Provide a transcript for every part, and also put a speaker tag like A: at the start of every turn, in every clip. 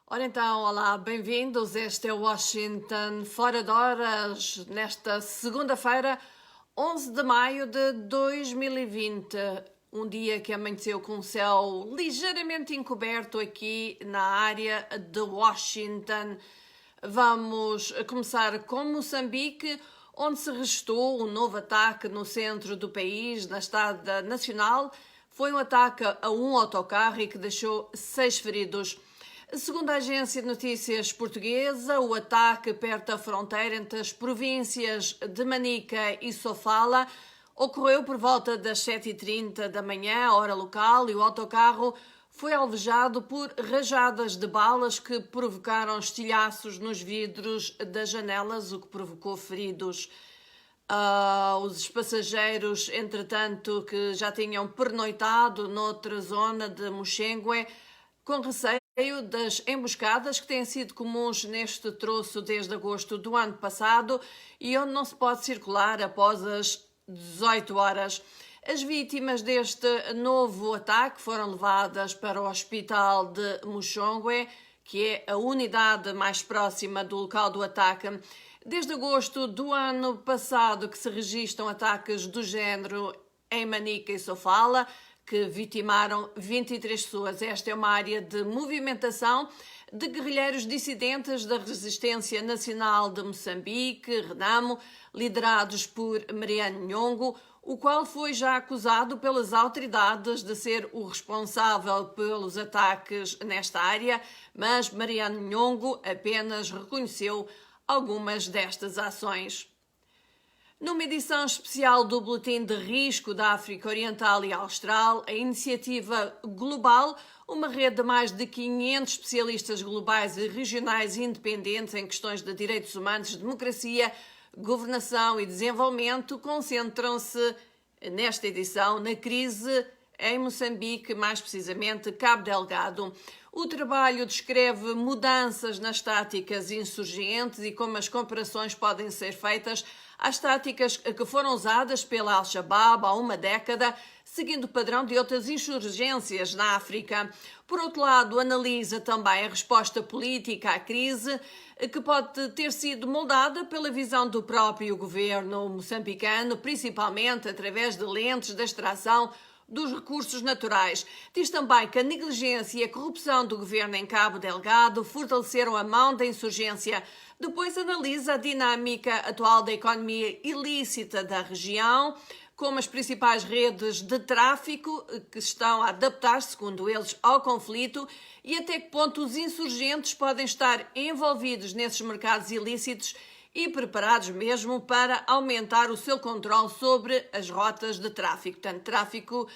A: Ora então, olá, bem-vindos. Este é o Washington Fora de Horas, nesta segunda-feira, 11 de maio de 2020. Um dia que amanheceu com o céu ligeiramente encoberto aqui na área de Washington. Vamos começar com Moçambique, onde se registrou um novo ataque no centro do país, na Estrada Nacional. Foi um ataque a um autocarro e que deixou 6 feridos. Segundo a agência de notícias portuguesa, o ataque perto da fronteira entre as províncias de Manica e Sofala ocorreu por volta das 7h30 da manhã, hora local, e o autocarro foi alvejado por rajadas de balas que provocaram estilhaços nos vidros das janelas, o que provocou feridos. Os passageiros, entretanto, que já tinham pernoitado noutra zona de Moxengue, com receio das emboscadas que têm sido comuns neste troço desde agosto do ano passado e onde não se pode circular após as 18 horas. As vítimas deste novo ataque foram levadas para o hospital de Moxongue, que é a unidade mais próxima do local do ataque. Desde agosto do ano passado que se registram ataques do género em Manica e Sofala, que vitimaram 23 pessoas. Esta é uma área de movimentação de guerrilheiros dissidentes da Resistência Nacional de Moçambique, RENAMO, liderados por Mariano Nhongo, o qual foi já acusado pelas autoridades de ser o responsável pelos ataques nesta área, mas Mariano Nhongo apenas reconheceu algumas destas ações. Numa edição especial do Boletim de Risco da África Oriental e Austral, a Iniciativa Global, uma rede de mais de 500 especialistas globais e regionais independentes em questões de direitos humanos, democracia, governação e desenvolvimento, concentram-se nesta edição na crise em Moçambique, mais precisamente Cabo Delgado. O trabalho descreve mudanças nas táticas insurgentes e como as comparações podem ser feitas às táticas que foram usadas pela Al-Shabaab há uma década, seguindo o padrão de outras insurgências na África. Por outro lado, analisa também a resposta política à crise, que pode ter sido moldada pela visão do próprio governo moçambicano, principalmente através de lentes de extração dos recursos naturais. Diz também que a negligência e a corrupção do governo em Cabo Delgado fortaleceram a mão da insurgência. Depois analisa a dinâmica atual da economia ilícita da região, como as principais redes de tráfico que estão a adaptar-se, segundo eles, ao conflito e até que ponto os insurgentes podem estar envolvidos nesses mercados ilícitos e preparados mesmo para aumentar o seu controle sobre as rotas de tráfico, portanto, tráfico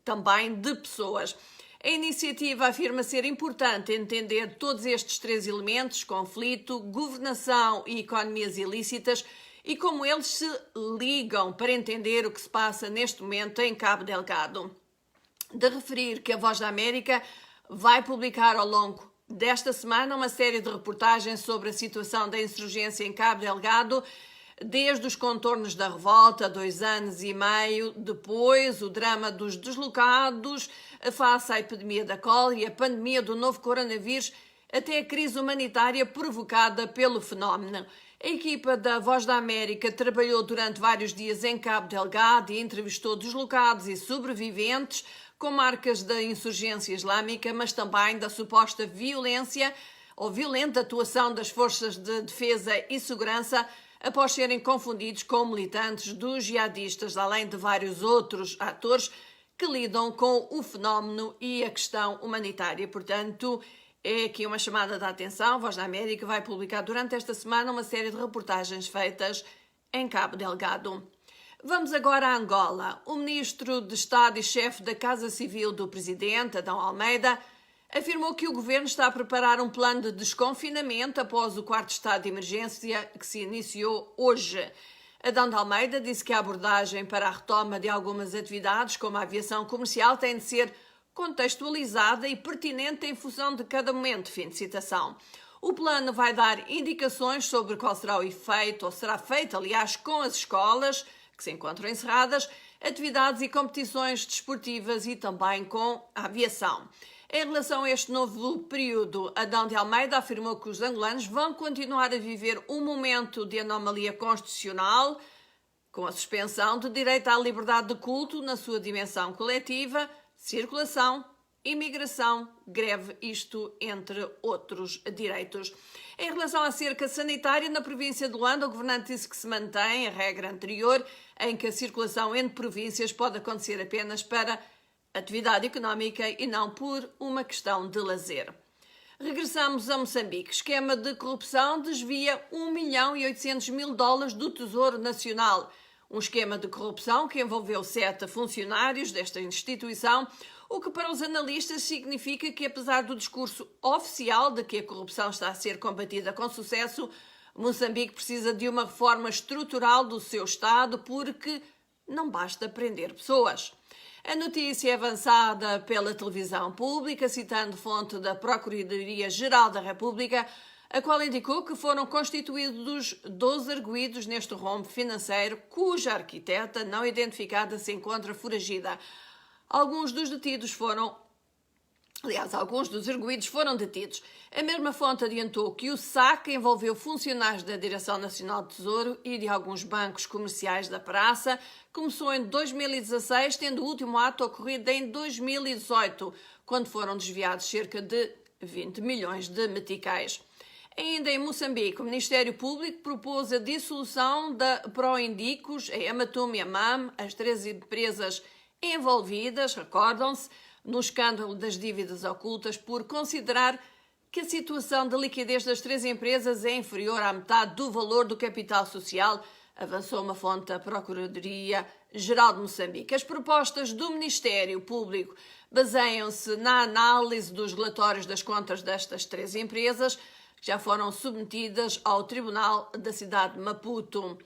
A: também de pessoas. A iniciativa afirma ser importante entender todos estes 3 elementos, conflito, governação e economias ilícitas, e como eles se ligam para entender o que se passa neste momento em Cabo Delgado. De referir que a Voz da América vai publicar ao longo desta semana uma série de reportagens sobre a situação da insurgência em Cabo Delgado, desde os contornos da revolta, 2 anos e meio depois, o drama dos deslocados, face à epidemia da cólera e a pandemia do novo coronavírus, até a crise humanitária provocada pelo fenómeno. A equipa da Voz da América trabalhou durante vários dias em Cabo Delgado e entrevistou deslocados e sobreviventes com marcas da insurgência islâmica, mas também da suposta violência ou violenta atuação das forças de defesa e segurança após serem confundidos com militantes dos jihadistas, além de vários outros atores que lidam com o fenómeno e a questão humanitária. Portanto, é aqui uma chamada de atenção. A Voz da América vai publicar durante esta semana uma série de reportagens feitas em Cabo Delgado. Vamos agora a Angola. O ministro de Estado e chefe da Casa Civil do presidente, Adão Almeida, afirmou que o governo está a preparar um plano de desconfinamento após o 4º estado de emergência que se iniciou hoje. Adão de Almeida disse que a abordagem para a retoma de algumas atividades, como a aviação comercial, tem de ser contextualizada e pertinente em função de cada momento. Fim de citação. O plano vai dar indicações sobre qual será o efeito, ou será feito, aliás, com as escolas que se encontram encerradas, atividades e competições desportivas e também com a aviação. Em relação a este novo período, Adão de Almeida afirmou que os angolanos vão continuar a viver um momento de anomalia constitucional, com a suspensão do direito à liberdade de culto na sua dimensão coletiva, circulação, imigração, greve, isto entre outros direitos. Em relação à cerca sanitária, na província de Luanda, o governante disse que se mantém a regra anterior, em que a circulação entre províncias pode acontecer apenas para atividade económica e não por uma questão de lazer. Regressamos a Moçambique. Esquema de corrupção desvia 1.800.000 dólares do Tesouro Nacional. Um esquema de corrupção que envolveu 7 funcionários desta instituição, o que para os analistas significa que, apesar do discurso oficial de que a corrupção está a ser combatida com sucesso, Moçambique precisa de uma reforma estrutural do seu Estado porque não basta prender pessoas. A notícia é avançada pela televisão pública, citando fonte da Procuradoria-Geral da República, a qual indicou que foram constituídos 12 arguidos neste rombo financeiro, cuja arquiteta não identificada se encontra foragida. Alguns dos arguidos foram detidos. A mesma fonte adiantou que o saque envolveu funcionários da Direção Nacional do Tesouro e de alguns bancos comerciais da praça. Começou em 2016, tendo o último ato ocorrido em 2018, quando foram desviados cerca de 20 milhões de meticais. Ainda em Moçambique, o Ministério Público propôs a dissolução da Proindicos, a Ematum e a MAM, as 3 empresas envolvidas, recordam-se, no escândalo das dívidas ocultas, por considerar que a situação de liquidez das 3 empresas é inferior à metade do valor do capital social, avançou uma fonte da Procuradoria-Geral de Moçambique. As propostas do Ministério Público baseiam-se na análise dos relatórios das contas destas 3 empresas, que já foram submetidas ao Tribunal da cidade de Maputo.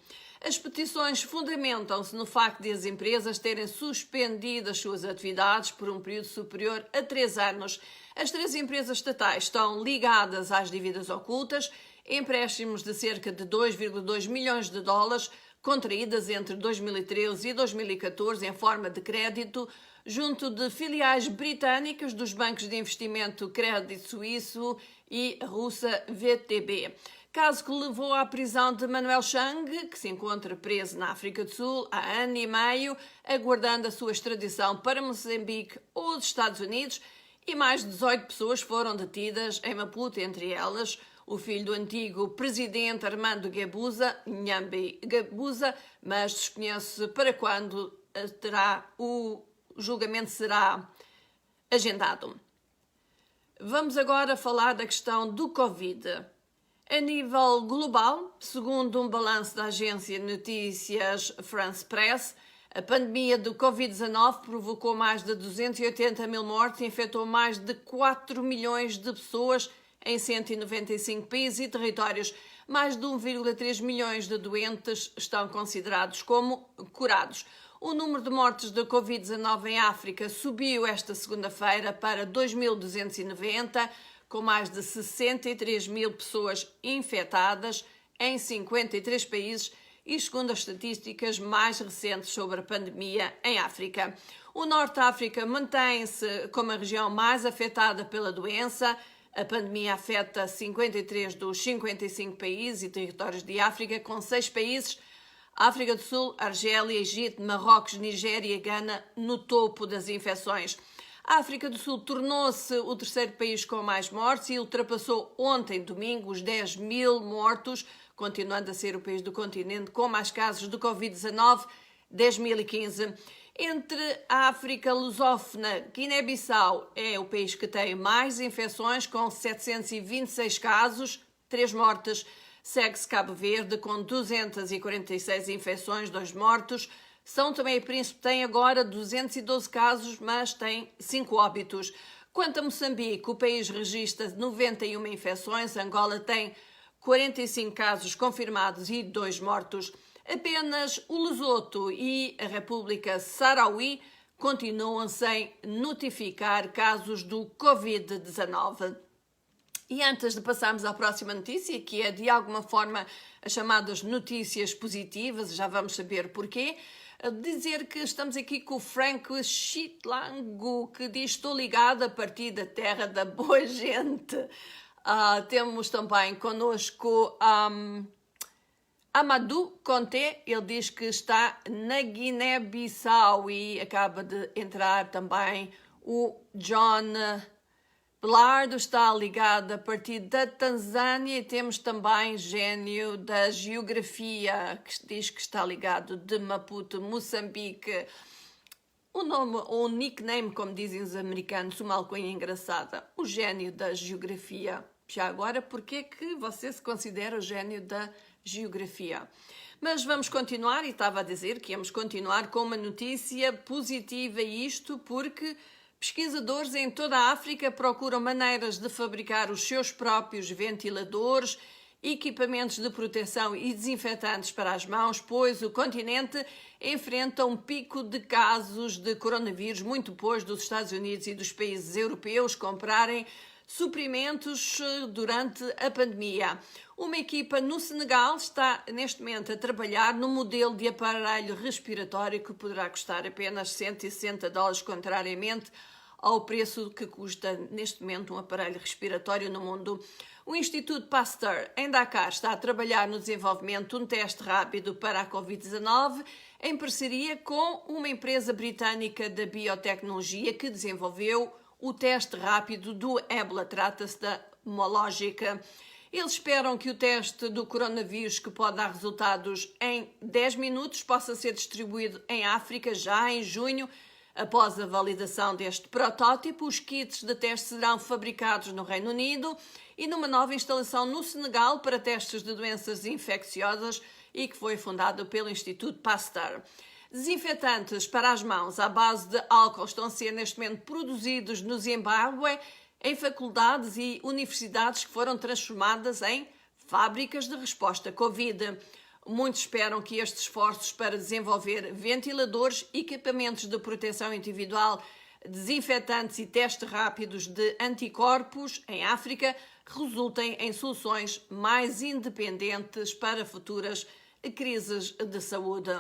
A: As petições fundamentam-se no facto de as empresas terem suspendido as suas atividades por um período superior a 3 anos. As 3 empresas estatais estão ligadas às dívidas ocultas, empréstimos de cerca de 2,2 milhões de dólares, contraídas entre 2013 e 2014 em forma de crédito, junto de filiais britânicas dos bancos de investimento Crédito Suíço e russa VTB. Caso que levou à prisão de Manuel Chang, que se encontra preso na África do Sul há ano e meio, aguardando a sua extradição para Moçambique ou os Estados Unidos, e mais de 18 pessoas foram detidas em Maputo, entre elas o filho do antigo presidente Armando Guebuza, Nhambi Guebuza, mas desconhece para quando o julgamento será agendado. Vamos agora falar da questão do Covid. A nível global, segundo um balanço da agência de notícias France Press, a pandemia do Covid-19 provocou mais de 280.000 mortes e infectou mais de 4 milhões de pessoas em 195 países e territórios. Mais de 1,3 milhões de doentes estão considerados como curados. O número de mortes de Covid-19 em África subiu esta segunda-feira para 2.290, com mais de 63 mil pessoas infectadas em 53 países e segundo as estatísticas mais recentes sobre a pandemia em África. O Norte de África mantém-se como a região mais afetada pela doença. A pandemia afeta 53 dos 55 países e territórios de África, com 6 países, África do Sul, Argélia, Egito, Marrocos, Nigéria e Gana, no topo das infecções. A África do Sul tornou-se o 3º país com mais mortes e ultrapassou ontem, domingo, os 10 mil mortos, continuando a ser o país do continente com mais casos de Covid-19, 10.015. Entre a África lusófona, Guiné-Bissau é o país que tem mais infecções, com 726 casos, 3 mortes. Segue-se Cabo Verde, com 246 infecções, 2 mortos. São Tomé e Príncipe tem agora 212 casos, mas tem 5 óbitos. Quanto a Moçambique, o país registra 91 infecções, Angola tem 45 casos confirmados e 2 mortos. Apenas o Lesoto e a República Sarauí continuam sem notificar casos do Covid-19. E antes de passarmos à próxima notícia, que é de alguma forma as chamadas notícias positivas, já vamos saber porquê, Dizer que estamos aqui com o Frank Chitlango, que diz: estou ligado a partir da terra da boa gente. Temos também connosco Amadou Conté, ele diz que está na Guiné-Bissau, e acaba de entrar também o John Belardo, está ligado a partir da Tanzânia, e temos também Gênio da Geografia, que diz que está ligado de Maputo, Moçambique. O nome, ou nickname, como dizem os americanos, uma alcunha engraçada, o Gênio da Geografia. Já agora, porquê é que você se considera o Gênio da Geografia? Mas vamos continuar, e estava a dizer que íamos continuar com uma notícia positiva, isto porque pesquisadores em toda a África procuram maneiras de fabricar os seus próprios ventiladores, equipamentos de proteção e desinfetantes para as mãos, pois o continente enfrenta um pico de casos de coronavírus muito depois dos Estados Unidos e dos países europeus comprarem suprimentos durante a pandemia. Uma equipa no Senegal está neste momento a trabalhar no modelo de aparelho respiratório que poderá custar apenas $160, contrariamente ao preço que custa neste momento um aparelho respiratório no mundo. O Instituto Pasteur em Dakar está a trabalhar no desenvolvimento de um teste rápido para a Covid-19 em parceria com uma empresa britânica da biotecnologia que desenvolveu o teste rápido do ébola. Trata-se da Mológica. Eles esperam que o teste do coronavírus, que pode dar resultados em 10 minutos, possa ser distribuído em África já em junho. Após a validação deste protótipo, os kits de teste serão fabricados no Reino Unido e numa nova instalação no Senegal para testes de doenças infecciosas e que foi fundado pelo Instituto Pasteur. Desinfetantes para as mãos à base de álcool estão a ser neste momento produzidos no Zimbábue em faculdades e universidades que foram transformadas em fábricas de resposta Covid. Muitos esperam que estes esforços para desenvolver ventiladores, equipamentos de proteção individual, desinfetantes e testes rápidos de anticorpos em África resultem em soluções mais independentes para futuras crises de saúde.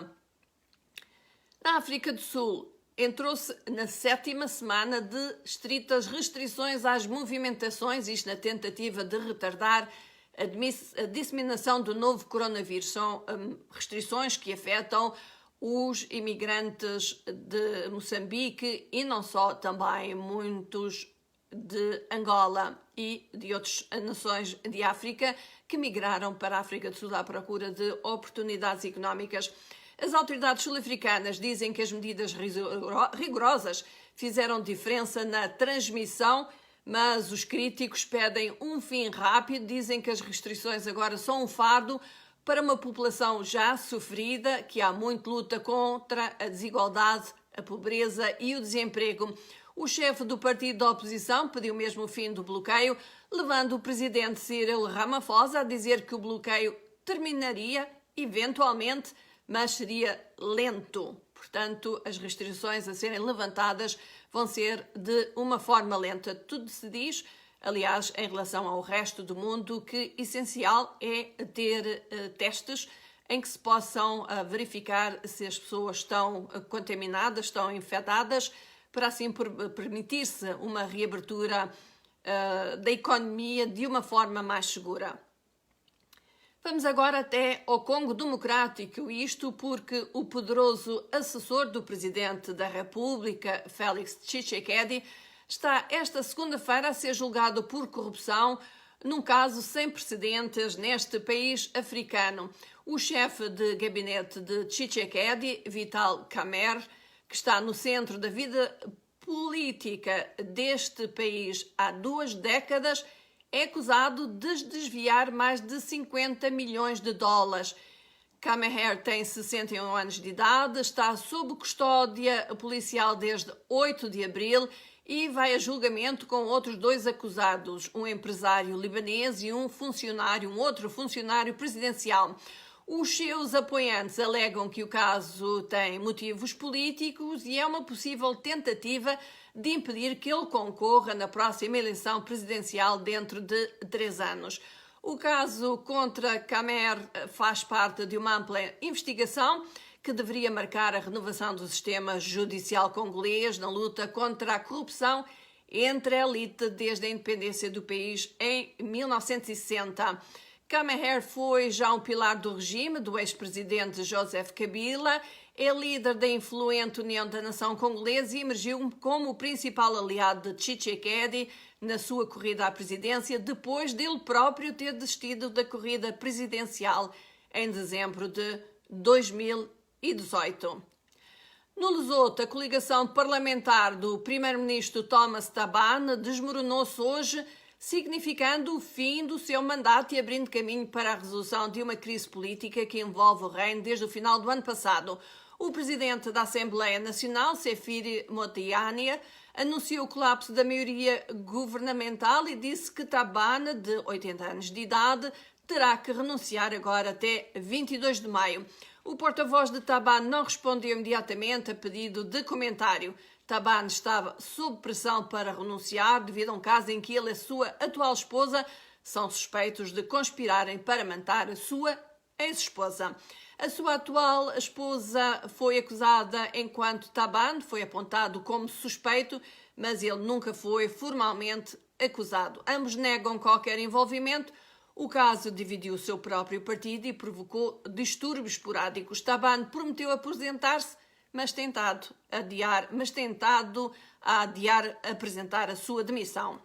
A: Na África do Sul, entrou-se na 7ª semana de estritas restrições às movimentações, isto na tentativa de retardar a disseminação do novo coronavírus. São restrições que afetam os imigrantes de Moçambique e não só, também muitos de Angola e de outras nações de África que migraram para a África do Sul à procura de oportunidades económicas. As autoridades sul-africanas dizem que as medidas rigorosas fizeram diferença na transmissão, mas os críticos pedem um fim rápido, dizem que as restrições agora são um fardo para uma população já sofrida, que há muito luta contra a desigualdade, a pobreza e o desemprego. O chefe do partido da oposição pediu mesmo o fim do bloqueio, levando o presidente Cyril Ramaphosa a dizer que o bloqueio terminaria eventualmente, mas seria lento. Portanto, as restrições a serem levantadas vão ser de uma forma lenta. Tudo se diz, aliás, em relação ao resto do mundo, que essencial é ter testes em que se possam verificar se as pessoas estão contaminadas, estão infectadas, para assim permitir-se uma reabertura da economia de uma forma mais segura. Vamos agora até ao Congo Democrático, isto porque o poderoso assessor do Presidente da República, Félix Tshisekedi, está esta segunda-feira a ser julgado por corrupção num caso sem precedentes neste país africano. O chefe de gabinete de Tshisekedi, Vital Kamerhe, que está no centro da vida política deste país há 2 décadas, é acusado de desviar mais de 50 milhões de dólares. Kamerhe tem 61 anos de idade, está sob custódia policial desde 8 de abril e vai a julgamento com outros 2 acusados, um empresário libanês e um outro funcionário presidencial. Os seus apoiantes alegam que o caso tem motivos políticos e é uma possível tentativa de impedir que ele concorra na próxima eleição presidencial dentro de 3 anos. O caso contra Kamerhe faz parte de uma ampla investigação que deveria marcar a renovação do sistema judicial congolês na luta contra a corrupção entre a elite desde a independência do país em 1960. Khamenei foi já um pilar do regime do ex-presidente Joseph Kabila, é líder da influente União da Nação Congolesa e emergiu como o principal aliado de Tshisekedi na sua corrida à presidência, depois dele próprio ter desistido da corrida presidencial em dezembro de 2018. No Lesoto, a coligação parlamentar do primeiro-ministro Thomas Thabane desmoronou-se hoje, significando o fim do seu mandato e abrindo caminho para a resolução de uma crise política que envolve o reino desde o final do ano passado. O presidente da Assembleia Nacional, Sefiri Motiania, anunciou o colapso da maioria governamental e disse que Thabane, de 80 anos de idade, terá que renunciar agora até 22 de maio. O porta-voz de Thabane não respondeu imediatamente a pedido de comentário. Thabane estava sob pressão para renunciar devido a um caso em que ele e a sua atual esposa são suspeitos de conspirarem para matar a sua ex-esposa. A sua atual esposa foi acusada enquanto Thabane foi apontado como suspeito, mas ele nunca foi formalmente acusado. Ambos negam qualquer envolvimento. O caso dividiu o seu próprio partido e provocou distúrbios esporádicos. Thabane prometeu aposentar-se, mas tentado a adiar apresentar a sua demissão.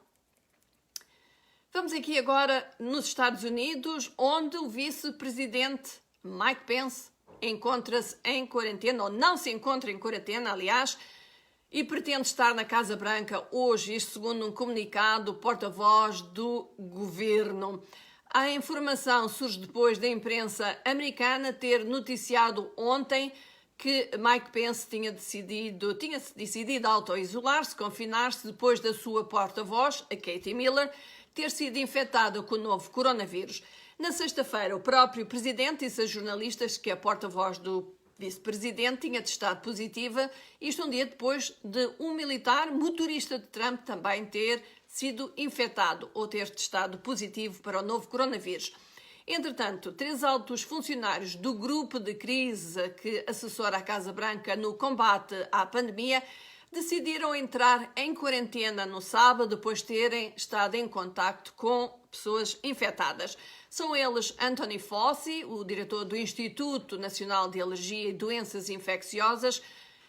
A: Vamos aqui agora nos Estados Unidos, onde o vice-presidente Mike Pence encontra-se em quarentena, ou não se encontra em quarentena, aliás, e pretende estar na Casa Branca hoje, isto segundo um comunicado do porta-voz do governo. A informação surge depois da imprensa americana ter noticiado ontem que Mike Pence tinha decidido auto-isolar-se, confinar-se depois da sua porta-voz, a Katie Miller, ter sido infectada com o novo coronavírus. Na sexta-feira, o próprio presidente disse a jornalistas que a porta-voz do vice-presidente tinha testado positiva, isto um dia depois de um militar motorista de Trump também ter sido infectado ou ter testado positivo para o novo coronavírus. Entretanto, 3 altos funcionários do grupo de crise que assessora a Casa Branca no combate à pandemia decidiram entrar em quarentena no sábado depois de terem estado em contacto com pessoas infectadas. São eles Anthony Fauci, o diretor do Instituto Nacional de Alergia e Doenças Infecciosas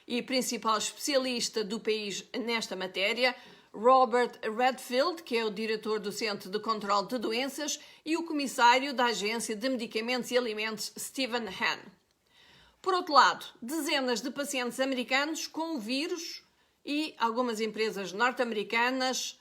A: e principal especialista do país nesta matéria, Robert Redfield, que é o diretor do Centro de Controlo de Doenças, e o comissário da Agência de Medicamentos e Alimentos, Stephen Hahn. Por outro lado, dezenas de pacientes americanos com o vírus e algumas empresas norte-americanas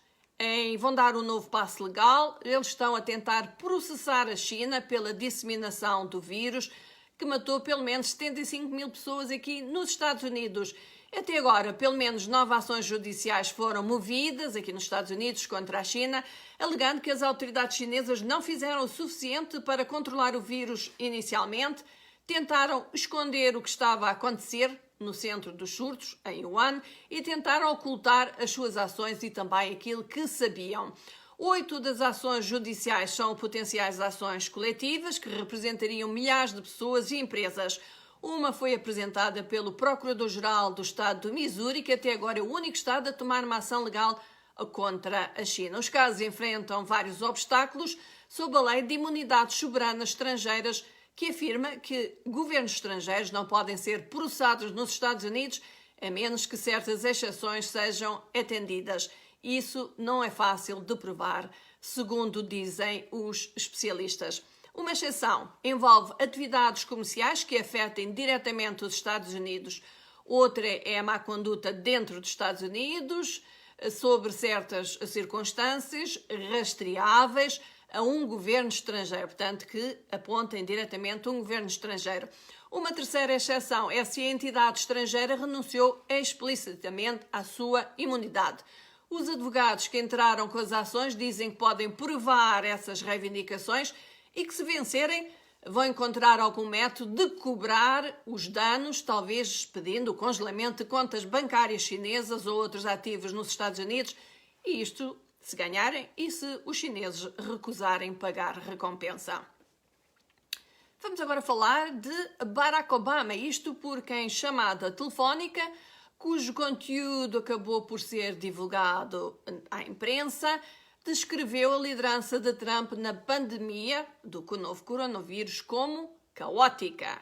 A: vão dar um novo passo legal. Eles estão a tentar processar a China pela disseminação do vírus, que matou pelo menos 75 mil pessoas aqui nos Estados Unidos. Até agora, pelo menos 9 ações judiciais foram movidas aqui nos Estados Unidos contra a China, alegando que as autoridades chinesas não fizeram o suficiente para controlar o vírus inicialmente, tentaram esconder o que estava a acontecer no centro dos surtos, em Wuhan, e tentaram ocultar as suas ações e também aquilo que sabiam. 8 das ações judiciais são potenciais ações coletivas que representariam milhares de pessoas e empresas. Uma foi apresentada pelo Procurador-Geral do Estado do Missouri, que até agora é o único estado a tomar uma ação legal contra a China. Os casos enfrentam vários obstáculos sob a Lei de Imunidades Soberanas Estrangeiras, que afirma que governos estrangeiros não podem ser processados nos Estados Unidos a menos que certas exceções sejam atendidas. Isso não é fácil de provar, segundo dizem os especialistas. Uma exceção envolve atividades comerciais que afetem diretamente os Estados Unidos. Outra é a má conduta dentro dos Estados Unidos, sobre certas circunstâncias rastreáveis a um governo estrangeiro, portanto, que apontem diretamente a um governo estrangeiro. Uma terceira exceção é se a entidade estrangeira renunciou explicitamente à sua imunidade. Os advogados que entraram com as ações dizem que podem provar essas reivindicações e que, se vencerem, vão encontrar algum método de cobrar os danos, talvez pedindo o congelamento de contas bancárias chinesas ou outros ativos nos Estados Unidos, e isto se ganharem e se os chineses recusarem pagar recompensa. Vamos agora falar de Barack Obama, isto porque em chamada telefónica, cujo conteúdo acabou por ser divulgado à imprensa, descreveu a liderança de Trump na pandemia do novo coronavírus como caótica.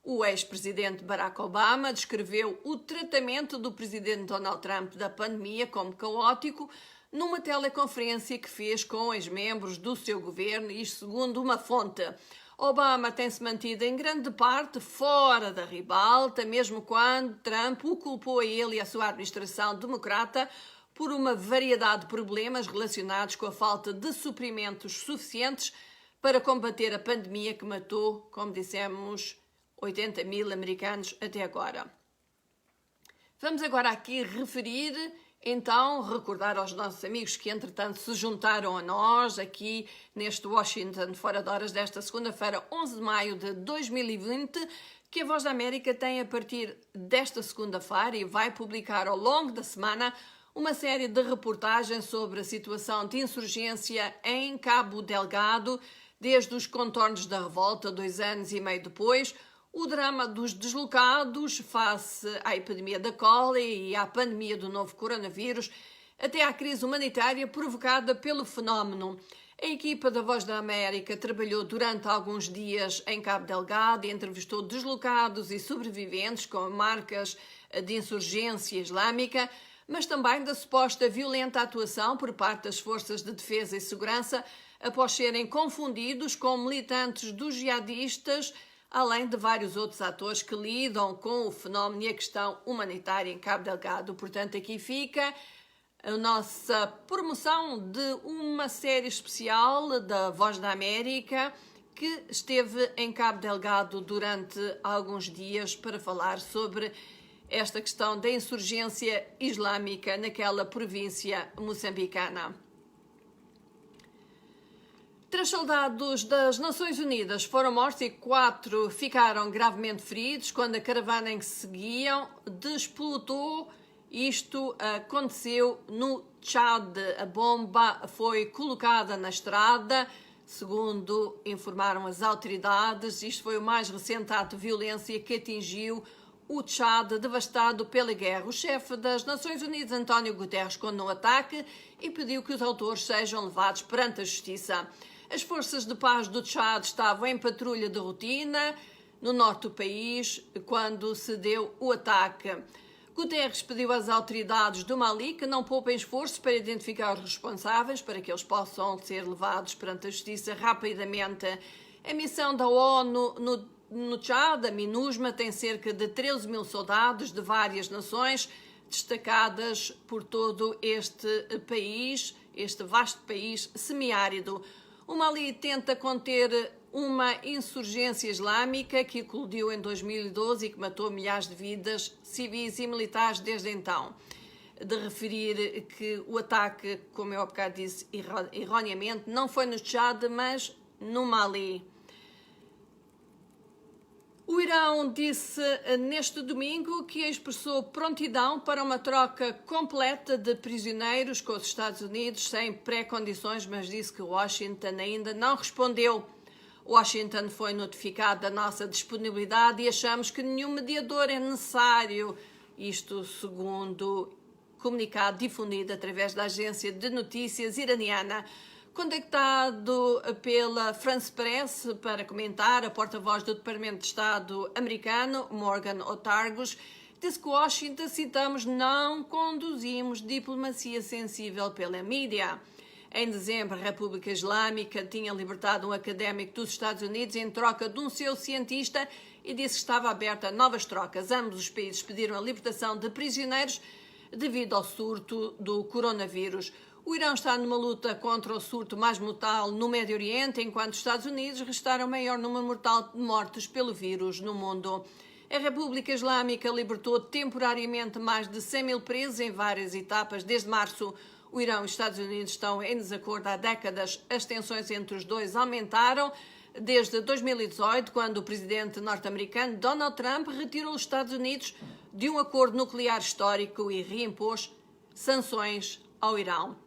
A: O ex-presidente Barack Obama descreveu o tratamento do presidente Donald Trump da pandemia como caótico numa teleconferência que fez com ex-membros do seu governo, isto segundo uma fonte. Obama tem-se mantido em grande parte fora da ribalta, mesmo quando Trump o culpou a ele e a sua administração democrata por uma variedade de problemas relacionados com a falta de suprimentos suficientes para combater a pandemia que matou, como dissemos, 80 mil americanos até agora. Vamos agora aqui referir, então, recordar aos nossos amigos que entretanto se juntaram a nós aqui neste Washington Fora de Horas desta segunda-feira, 11 de maio de 2020, que a Voz da América tem a partir desta segunda-feira e vai publicar ao longo da semana uma série de reportagens sobre a situação de insurgência em Cabo Delgado, desde os contornos da revolta, 2 anos e meio depois, o drama dos deslocados face à epidemia da cólera e à pandemia do novo coronavírus, até à crise humanitária provocada pelo fenómeno. A equipa da Voz da América trabalhou durante alguns dias em Cabo Delgado e entrevistou deslocados e sobreviventes com marcas de insurgência islâmica, mas também da suposta violenta atuação por parte das forças de defesa e segurança após serem confundidos com militantes dos jihadistas, além de vários outros atores que lidam com o fenómeno e a questão humanitária em Cabo Delgado. Portanto, aqui fica a nossa promoção de uma série especial da Voz da América que esteve em Cabo Delgado durante alguns dias para falar sobre esta questão da insurgência islâmica naquela província moçambicana. 3 soldados das Nações Unidas foram mortos e 4 ficaram gravemente feridos quando a caravana em que seguiam desplotou. Isto aconteceu no Tchad. A bomba foi colocada na estrada, segundo informaram as autoridades. Isto foi o mais recente ato de violência que atingiu o Tchad, devastado pela guerra. O chefe das Nações Unidas, António Guterres, condenou o ataque e pediu que os autores sejam levados perante a justiça. As forças de paz do Tchad estavam em patrulha de rotina no norte do país quando se deu o ataque. Guterres pediu às autoridades do Mali que não poupem esforços para identificar os responsáveis para que eles possam ser levados perante a justiça rapidamente. A missão da ONU no Tchad, a MINUSMA, tem cerca de 13 mil soldados de várias nações destacadas por todo este país, este vasto país semiárido. O Mali tenta conter uma insurgência islâmica que eclodiu em 2012 e que matou milhares de vidas civis e militares desde então. De referir que o ataque, como eu há bocado disse, erroneamente, não foi no Tchad, mas no Mali. O Irão disse neste domingo que expressou prontidão para uma troca completa de prisioneiros com os Estados Unidos sem pré-condições, mas disse que Washington ainda não respondeu. Washington foi notificado da nossa disponibilidade e achamos que nenhum mediador é necessário. Isto segundo comunicado difundido através da agência de notícias iraniana. Contactado pela France Press para comentar, a porta-voz do Departamento de Estado americano, Morgan Ortagus, disse que Washington, citamos, não conduzimos diplomacia sensível pela mídia. Em dezembro, a República Islâmica tinha libertado um académico dos Estados Unidos em troca de um seu cientista e disse que estava aberta a novas trocas. Ambos os países pediram a libertação de prisioneiros devido ao surto do coronavírus. O Irão está numa luta contra o surto mais mortal no Médio Oriente, enquanto os Estados Unidos registraram o maior número mortal de mortes pelo vírus no mundo. A República Islâmica libertou temporariamente mais de 100 mil presos em várias etapas. Desde março, o Irão e os Estados Unidos estão em desacordo há décadas. As tensões entre os dois aumentaram desde 2018, quando o presidente norte-americano Donald Trump retirou os Estados Unidos de um acordo nuclear histórico e reimpôs sanções ao Irão.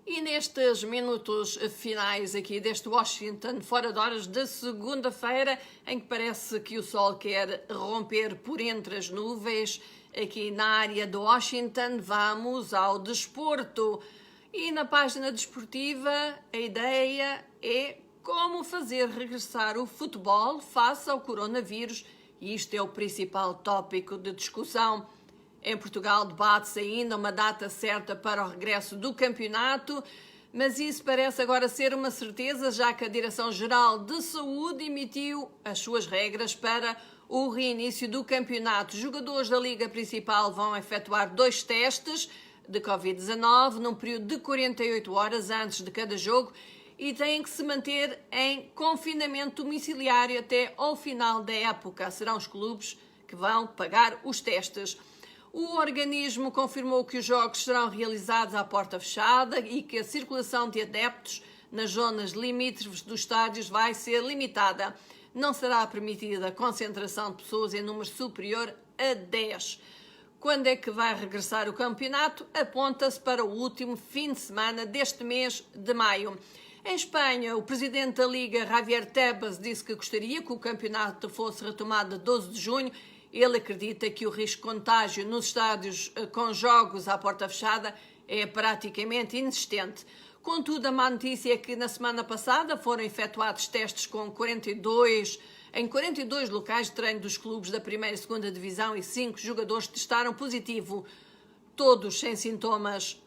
A: E nestes minutos finais aqui deste Washington fora de horas de segunda-feira, em que parece que o sol quer romper por entre as nuvens, aqui na área de Washington, vamos ao desporto. E na página desportiva, a ideia é como fazer regressar o futebol face ao coronavírus, e isto é o principal tópico de discussão. Em Portugal debate-se ainda uma data certa para o regresso do campeonato, mas isso parece agora ser uma certeza, já que a Direção-Geral de Saúde emitiu as suas regras para o reinício do campeonato. Os jogadores da Liga Principal vão efetuar 2 testes de Covid-19 num período de 48 horas antes de cada jogo e têm que se manter em confinamento domiciliário até ao final da época. Serão os clubes que vão pagar os testes. O organismo confirmou que os jogos serão realizados à porta fechada e que a circulação de adeptos nas zonas limítrofes dos estádios vai ser limitada. Não será permitida a concentração de pessoas em número superior a 10. Quando é que vai regressar o campeonato? Aponta-se para o último fim de semana deste mês de maio. Em Espanha, o presidente da Liga, Javier Tebas, disse que gostaria que o campeonato fosse retomado a 12 de junho. Ele acredita que o risco de contágio nos estádios com jogos à porta fechada é praticamente inexistente. Contudo, a má notícia é que na semana passada foram efetuados testes em 42 locais de treino dos clubes da primeira e segunda divisão e 5 jogadores testaram positivo, todos sem sintomas.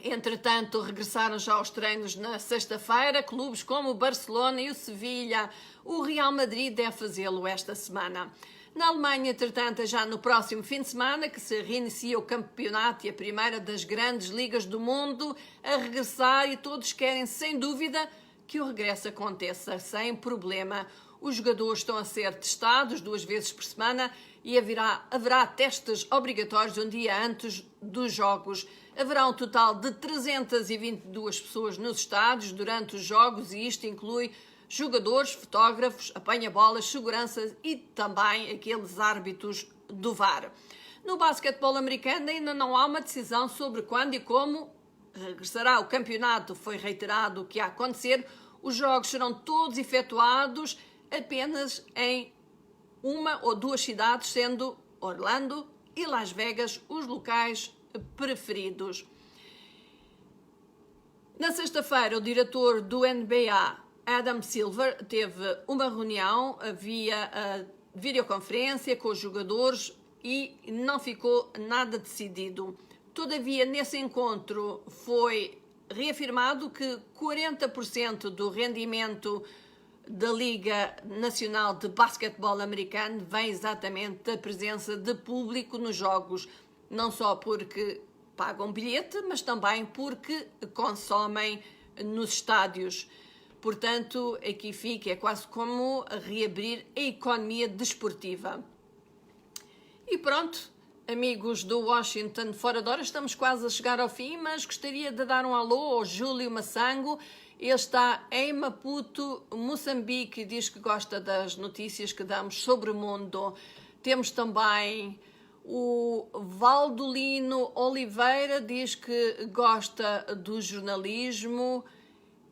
A: Entretanto, regressaram já aos treinos na sexta-feira, clubes como o Barcelona e o Sevilha. O Real Madrid deve fazê-lo esta semana. Na Alemanha, entretanto, é já no próximo fim de semana que se reinicia o campeonato e a primeira das grandes ligas do mundo a regressar e todos querem, sem dúvida, que o regresso aconteça sem problema. Os jogadores estão a ser testados 2 vezes por semana e haverá testes obrigatórios um dia antes dos jogos. Haverá um total de 322 pessoas nos estádios durante os jogos e isto inclui jogadores, fotógrafos, apanha-bolas, seguranças e também aqueles árbitros do VAR. No basquetebol americano ainda não há uma decisão sobre quando e como regressará o campeonato. Foi reiterado o que ia acontecer. Os jogos serão todos efetuados apenas em 1 ou 2 cidades, sendo Orlando e Las Vegas os locais preferidos. Na sexta-feira, o diretor do NBA, Adam Silver, teve uma reunião via videoconferência com os jogadores e não ficou nada decidido. Todavia, nesse encontro foi reafirmado que 40% do rendimento da Liga Nacional de Basquetebol Americano vem exatamente da presença de público nos jogos, não só porque pagam bilhete, mas também porque consomem nos estádios. Portanto, aqui fica, é quase como reabrir a economia desportiva. E pronto, amigos do Washington fora de hora, estamos quase a chegar ao fim, mas gostaria de dar um alô ao Júlio Massango. Ele está em Maputo, Moçambique, e diz que gosta das notícias que damos sobre o mundo. Temos também o Valdolino Oliveira, diz que gosta do jornalismo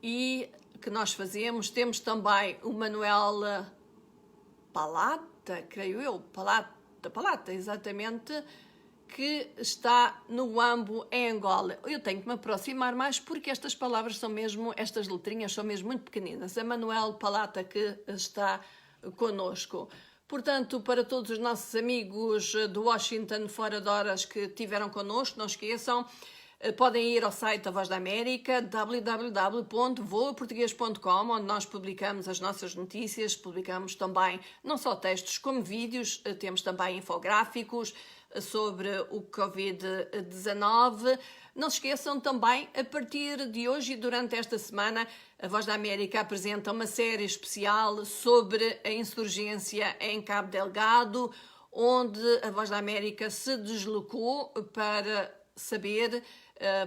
A: e que nós fazemos. Temos também o Manuel Palata, creio eu, Palata, exatamente, que está no Huambo, em Angola. Eu tenho que me aproximar mais porque estas palavras são mesmo, estas letrinhas são mesmo muito pequeninas. É Manuel Palata que está conosco. Portanto, para todos os nossos amigos do Washington fora de horas que estiveram connosco, não esqueçam, podem ir ao site da Voz da América, www.voaportugues.com, onde nós publicamos as nossas notícias, publicamos também não só textos como vídeos, temos também infográficos sobre o Covid-19. Não se esqueçam também, a partir de hoje e durante esta semana, a Voz da América apresenta uma série especial sobre a insurgência em Cabo Delgado, onde a Voz da América se deslocou para saber,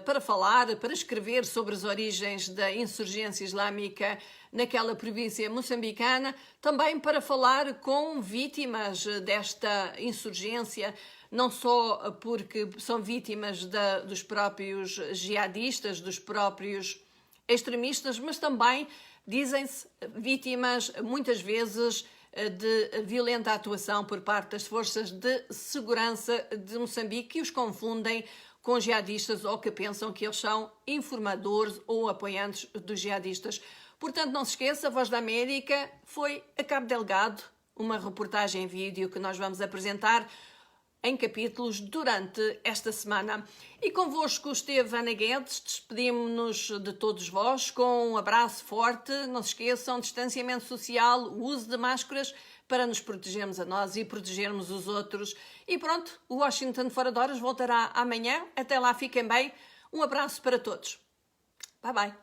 A: para falar, para escrever sobre as origens da insurgência islâmica naquela província moçambicana, também para falar com vítimas desta insurgência não só porque são vítimas dos próprios jihadistas, dos próprios extremistas, mas também dizem-se vítimas, muitas vezes, de violenta atuação por parte das forças de segurança de Moçambique, que os confundem com jihadistas ou que pensam que eles são informadores ou apoiantes dos jihadistas. Portanto, não se esqueça, a Voz da América foi a Cabo Delgado, uma reportagem em vídeo que nós vamos apresentar em capítulos durante esta semana. E convosco esteve Ana Guedes, despedimos-nos de todos vós com um abraço forte, não se esqueçam, distanciamento social, o uso de máscaras para nos protegermos a nós e protegermos os outros. E pronto, o Washington Fora de Horas voltará amanhã, até lá fiquem bem, um abraço para todos. Bye bye.